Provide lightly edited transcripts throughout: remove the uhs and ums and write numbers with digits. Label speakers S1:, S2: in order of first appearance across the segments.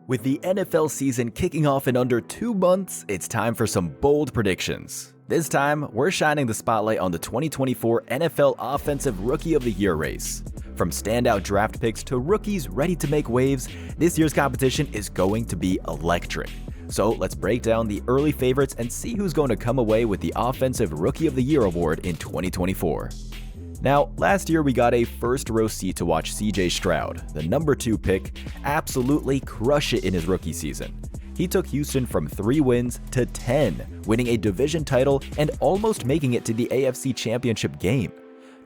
S1: With the NFL season kicking off in under 2 months, it's time for some bold predictions. This time, we're shining the spotlight on the 2024 NFL Offensive Rookie of the Year race. From standout draft picks to rookies ready to make waves, this year's competition is going to be electric. So let's break down the early favorites and see who's going to come away with the Offensive Rookie of the Year award in 2024. Now, last year we got a first-row seat to watch CJ Stroud, the number 2 pick, absolutely crush it in his rookie season. He took Houston from 3 wins to 10, winning a division title and almost making it to the AFC Championship game.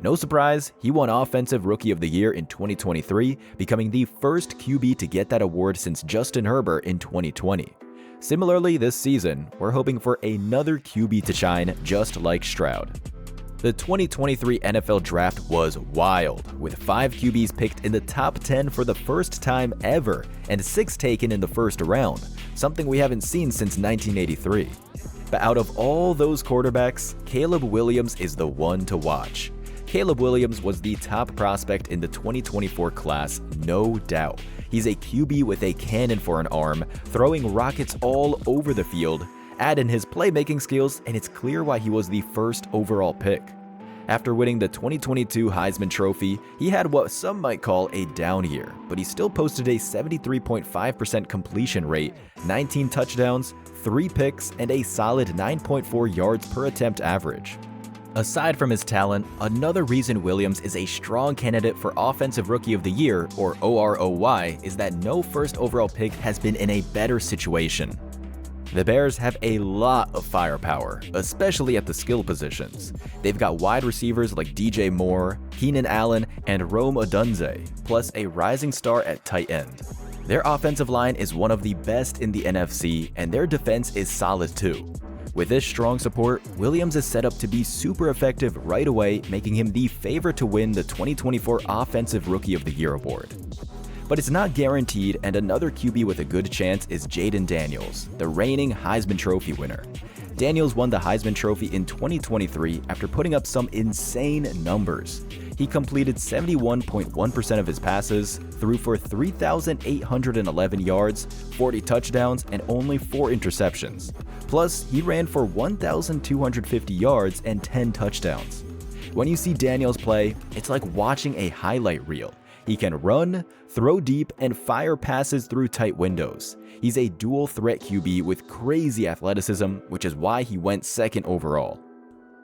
S1: No surprise, he won Offensive Rookie of the Year in 2023, becoming the first QB to get that award since Justin Herbert in 2020. Similarly, this season, we're hoping for another QB to shine just like Stroud. The 2023 NFL Draft was wild, with 5 QBs picked in the top 10 for the first time ever, and 6 taken in the first round, something we haven't seen since 1983. But out of all those quarterbacks, Caleb Williams is the one to watch. Caleb Williams was the top prospect in the 2024 class, no doubt. He's a QB with a cannon for an arm, throwing rockets all over the field. Add in his playmaking skills, and it's clear why he was the first overall pick. After winning the 2022 Heisman Trophy, he had what some might call a down year, but he still posted a 73.5% completion rate, 19 touchdowns, 3 picks, and a solid 9.4 yards per attempt average. Aside from his talent, another reason Williams is a strong candidate for Offensive Rookie of the Year, or OROY, is that no first overall pick has been in a better situation. The Bears have a lot of firepower, especially at the skill positions. They've got wide receivers like DJ Moore, Keenan Allen, and Rome Odunze, plus a rising star at tight end. Their offensive line is one of the best in the NFC, and their defense is solid too. With this strong support, Williams is set up to be super effective right away, making him the favorite to win the 2024 Offensive Rookie of the Year award. But it's not guaranteed, and another QB with a good chance is Jayden Daniels, the reigning Heisman Trophy winner. Daniels won the Heisman Trophy in 2023 after putting up some insane numbers. He completed 71.1% of his passes, threw for 3,811 yards, 40 touchdowns, and only 4 interceptions. Plus, he ran for 1,250 yards and 10 touchdowns. When you see Daniels play, it's like watching a highlight reel. He can run, throw deep, and fire passes through tight windows. He's a dual threat QB with crazy athleticism, which is why he went 2nd overall.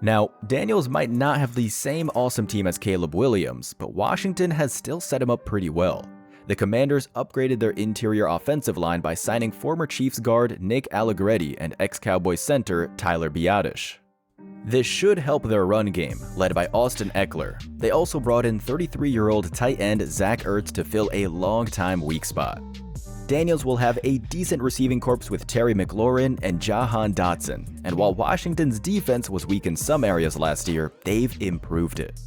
S1: Now, Daniels might not have the same awesome team as Caleb Williams, but Washington has still set him up pretty well. The Commanders upgraded their interior offensive line by signing former Chiefs guard Nick Allegretti and ex-Cowboys center Tyler Biadasz. This should help their run game, led by Austin Eckler. They also brought in 33-year-old tight end Zach Ertz to fill a long-time weak spot. Daniels will have a decent receiving corps with Terry McLaurin and Jahan Dotson, and while Washington's defense was weak in some areas last year, they've improved it.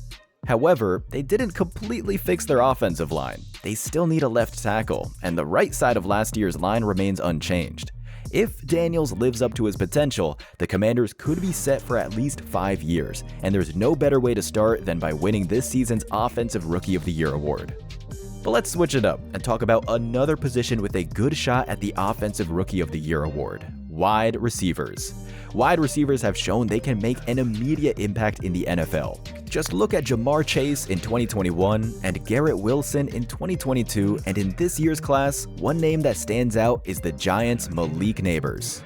S1: However, they didn't completely fix their offensive line. They still need a left tackle, and the right side of last year's line remains unchanged. If Daniels lives up to his potential, the Commanders could be set for at least 5 years, and there's no better way to start than by winning this season's Offensive Rookie of the Year award. But let's switch it up and talk about another position with a good shot at the Offensive Rookie of the Year award: wide receivers. Wide receivers have shown they can make an immediate impact in the NFL. Just look at Ja'Marr Chase in 2021 and Garrett Wilson in 2022, and in this year's class, one name that stands out is the Giants' Malik Nabers.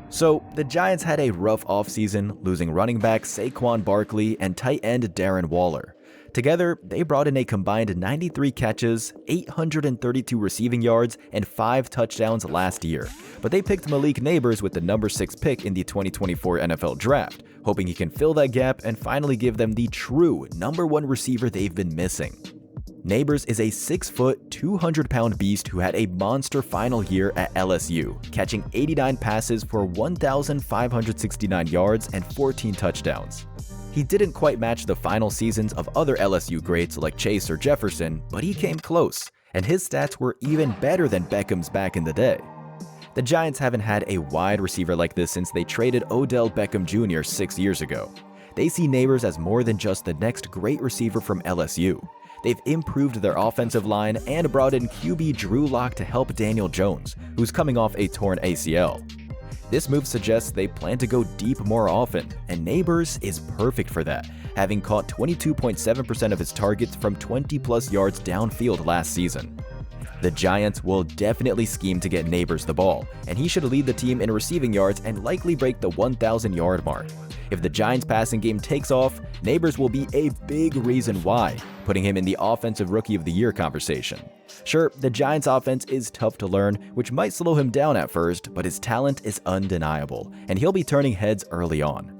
S1: So, the Giants had a rough offseason, losing running back Saquon Barkley and tight end Darren Waller. Together, they brought in a combined 93 catches, 832 receiving yards, and 5 touchdowns last year. But they picked Malik Nabers with the number 6 pick in the 2024 NFL Draft, hoping he can fill that gap and finally give them the true number 1 receiver they've been missing. Nabers is a 6-foot, 200-pound beast who had a monster final year at LSU, catching 89 passes for 1,569 yards and 14 touchdowns. He didn't quite match the final seasons of other LSU greats like Chase or Jefferson, but he came close, and his stats were even better than Beckham's back in the day. The Giants haven't had a wide receiver like this since they traded Odell Beckham Jr. 6 years ago. They see Nabers as more than just the next great receiver from LSU. They've improved their offensive line and brought in QB Drew Lock to help Daniel Jones, who's coming off a torn ACL. This move suggests they plan to go deep more often, and Nabers is perfect for that, having caught 22.7% of his targets from 20-plus yards downfield last season. The Giants will definitely scheme to get Nabers the ball, and he should lead the team in receiving yards and likely break the 1,000-yard mark. If the Giants' passing game takes off, Nabers will be a big reason why, putting him in the Offensive Rookie of the Year conversation. Sure, the Giants' offense is tough to learn, which might slow him down at first, but his talent is undeniable, and he'll be turning heads early on.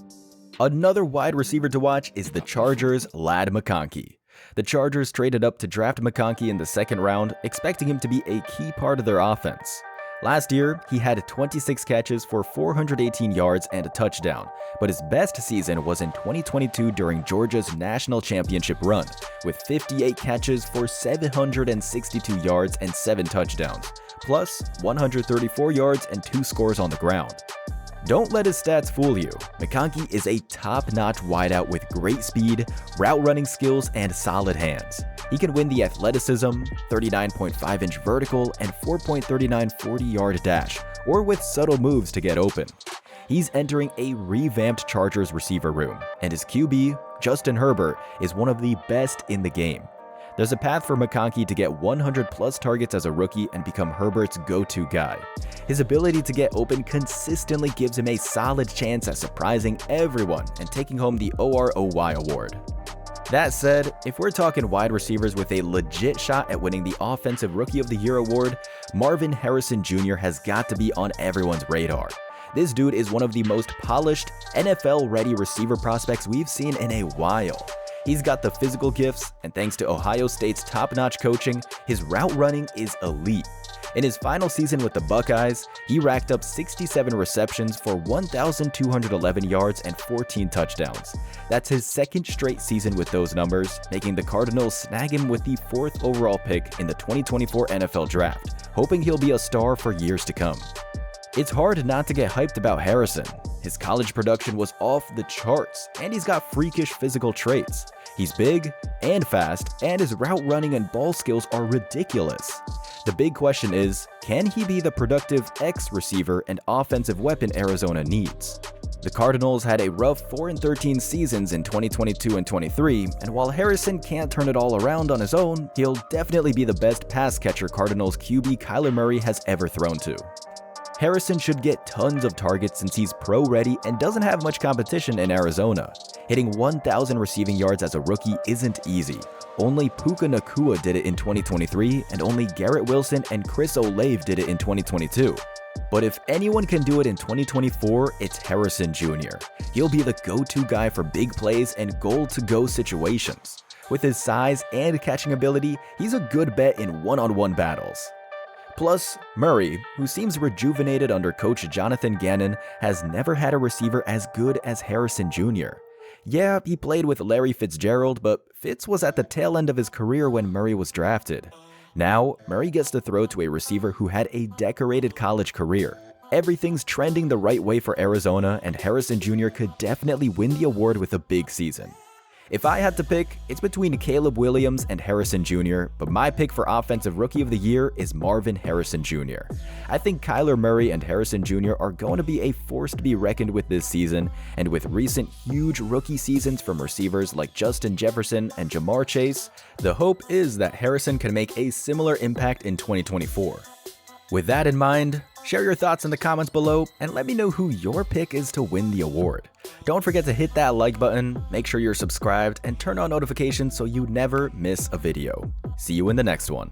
S1: Another wide receiver to watch is the Chargers' Ladd McConkey. The Chargers traded up to draft McConkey in the second round, expecting him to be a key part of their offense. Last year, he had 26 catches for 418 yards and a touchdown, but his best season was in 2022 during Georgia's national championship run, with 58 catches for 762 yards and 7 touchdowns, plus 134 yards and 2 scores on the ground. Don't let his stats fool you. McConkey is a top-notch wideout with great speed, route running skills, and solid hands. He can win the athleticism, 39.5-inch vertical, and 4.39 40-yard dash, or with subtle moves to get open. He's entering a revamped Chargers receiver room, and his QB, Justin Herbert, is one of the best in the game. There's a path for McConkey to get 100-plus targets as a rookie and become Herbert's go-to guy. His ability to get open consistently gives him a solid chance at surprising everyone and taking home the OROY award. That said, if we're talking wide receivers with a legit shot at winning the Offensive Rookie of the Year award, Marvin Harrison Jr. has got to be on everyone's radar. This dude is one of the most polished, NFL-ready receiver prospects we've seen in a while. He's got the physical gifts, and thanks to Ohio State's top-notch coaching, his route running is elite. In his final season with the Buckeyes, he racked up 67 receptions for 1,211 yards and 14 touchdowns. That's his second straight season with those numbers, making the Cardinals snag him with the 4th overall pick in the 2024 NFL Draft, hoping he'll be a star for years to come. It's hard not to get hyped about Harrison. His college production was off the charts, and he's got freakish physical traits. He's big and fast, and his route running and ball skills are ridiculous. The big question is, can he be the productive X receiver and offensive weapon Arizona needs? The Cardinals had a rough 4-13 seasons in 2022 and 23, and while Harrison can't turn it all around on his own, he'll definitely be the best pass catcher Cardinals QB Kyler Murray has ever thrown to. Harrison should get tons of targets since he's pro-ready and doesn't have much competition in Arizona. Hitting 1,000 receiving yards as a rookie isn't easy. Only Puka Nacua did it in 2023, and only Garrett Wilson and Chris Olave did it in 2022. But if anyone can do it in 2024, it's Harrison Jr. He'll be the go-to guy for big plays and goal-to-go situations. With his size and catching ability, he's a good bet in one-on-one battles. Plus, Murray, who seems rejuvenated under coach Jonathan Gannon, has never had a receiver as good as Harrison Jr. Yeah, he played with Larry Fitzgerald, but Fitz was at the tail end of his career when Murray was drafted. Now, Murray gets to throw to a receiver who had a decorated college career. Everything's trending the right way for Arizona, and Harrison Jr. could definitely win the award with a big season. If I had to pick, it's between Caleb Williams and Harrison Jr., but my pick for Offensive Rookie of the Year is Marvin Harrison Jr. I think Kyler Murray and Harrison Jr. are going to be a force to be reckoned with this season, and with recent huge rookie seasons from receivers like Justin Jefferson and Jamar Chase, the hope is that Harrison can make a similar impact in 2024. With that in mind, share your thoughts in the comments below and let me know who your pick is to win the award. Don't forget to hit that like button, make sure you're subscribed, and turn on notifications so you never miss a video. See you in the next one.